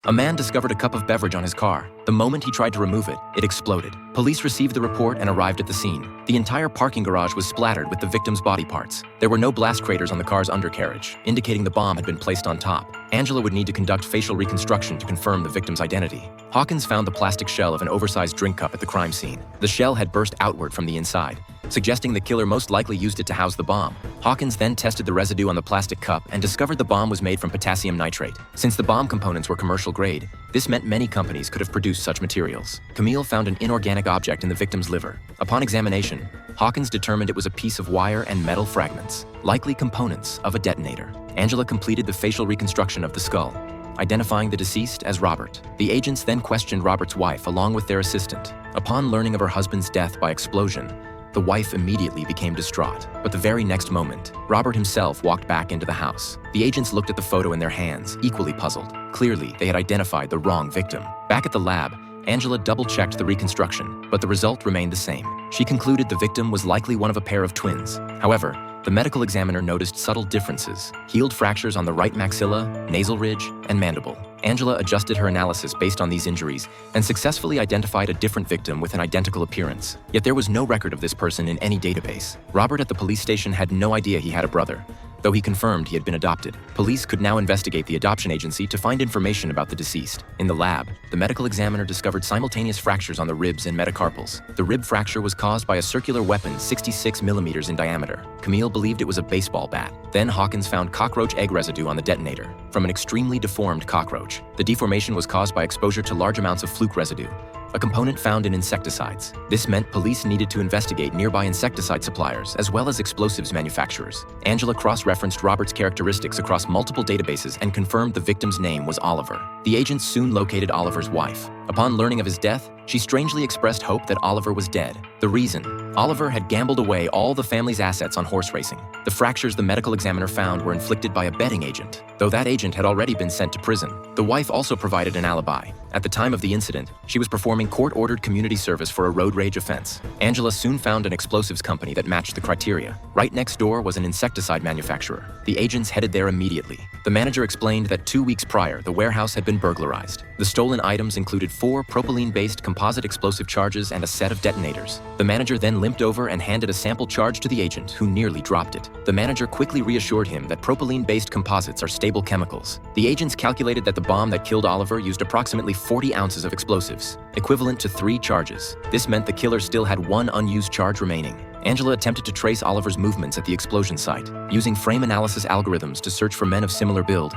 A man discovered a cup of beverage on his car. The moment he tried to remove it, it exploded. Police received the report and arrived at the scene. The entire parking garage was splattered with the victim's body parts. There were no blast craters on the car's undercarriage, indicating the bomb had been placed on top. Angela would need to conduct facial reconstruction to confirm the victim's identity. Hawkins found the plastic shell of an oversized drink cup at the crime scene. The shell had burst outward from the inside, suggesting the killer most likely used it to house the bomb. Hawkins then tested the residue on the plastic cup and discovered the bomb was made from potassium nitrate. Since the bomb components were commercial grade, this meant many companies could have produced such materials. Camille found an inorganic object in the victim's liver. Upon examination, Hawkins determined it was a piece of wire and metal fragments, likely components of a detonator. Angela completed the facial reconstruction of the skull, identifying the deceased as Robert. The agents then questioned Robert's wife along with their assistant. Upon learning of her husband's death by explosion, the wife immediately became distraught, but the very next moment, Robert himself walked back into the house. The agents looked at the photo in their hands, equally puzzled. Clearly, they had identified the wrong victim. Back at the lab, Angela double-checked the reconstruction, but the result remained the same. She concluded the victim was likely one of a pair of twins. However, the medical examiner noticed subtle differences: healed fractures on the right maxilla, nasal ridge, and mandible. Angela adjusted her analysis based on these injuries and successfully identified a different victim with an identical appearance. Yet there was no record of this person in any database. Robert at the police station had no idea he had a brother, though he confirmed he had been adopted. Police could now investigate the adoption agency to find information about the deceased. In the lab, the medical examiner discovered simultaneous fractures on the ribs and metacarpals. The rib fracture was caused by a circular weapon 66 millimeters in diameter. Camille believed it was a baseball bat. Then Hawkins found cockroach egg residue on the detonator from an extremely deformed cockroach. The deformation was caused by exposure to large amounts of fluke residue, a component found in insecticides. This meant police needed to investigate nearby insecticide suppliers as well as explosives manufacturers. Angela cross-referenced Robert's characteristics across multiple databases and confirmed the victim's name was Oliver. The agents soon located Oliver's wife. Upon learning of his death, she strangely expressed hope that Oliver was dead. The reason? Oliver had gambled away all the family's assets on horse racing. The fractures the medical examiner found were inflicted by a betting agent, though that agent had already been sent to prison. The wife also provided an alibi. At the time of the incident, she was performing court-ordered community service for a road rage offense. Angela soon found an explosives company that matched the criteria. Right next door was an insecticide manufacturer. The agents headed there immediately. The manager explained that 2 weeks prior, the warehouse had been burglarized. The stolen items included 4 propylene-based composite explosive charges and a set of detonators. The manager then limped over and handed a sample charge to the agent, who nearly dropped it. The manager quickly reassured him that propylene-based composites are stable chemicals. The agents calculated that the bomb that killed Oliver used approximately 40 ounces of explosives, equivalent to 3 charges. This meant the killer still had 1 unused charge remaining. Angela attempted to trace Oliver's movements at the explosion site, using frame analysis algorithms to search for men of similar build.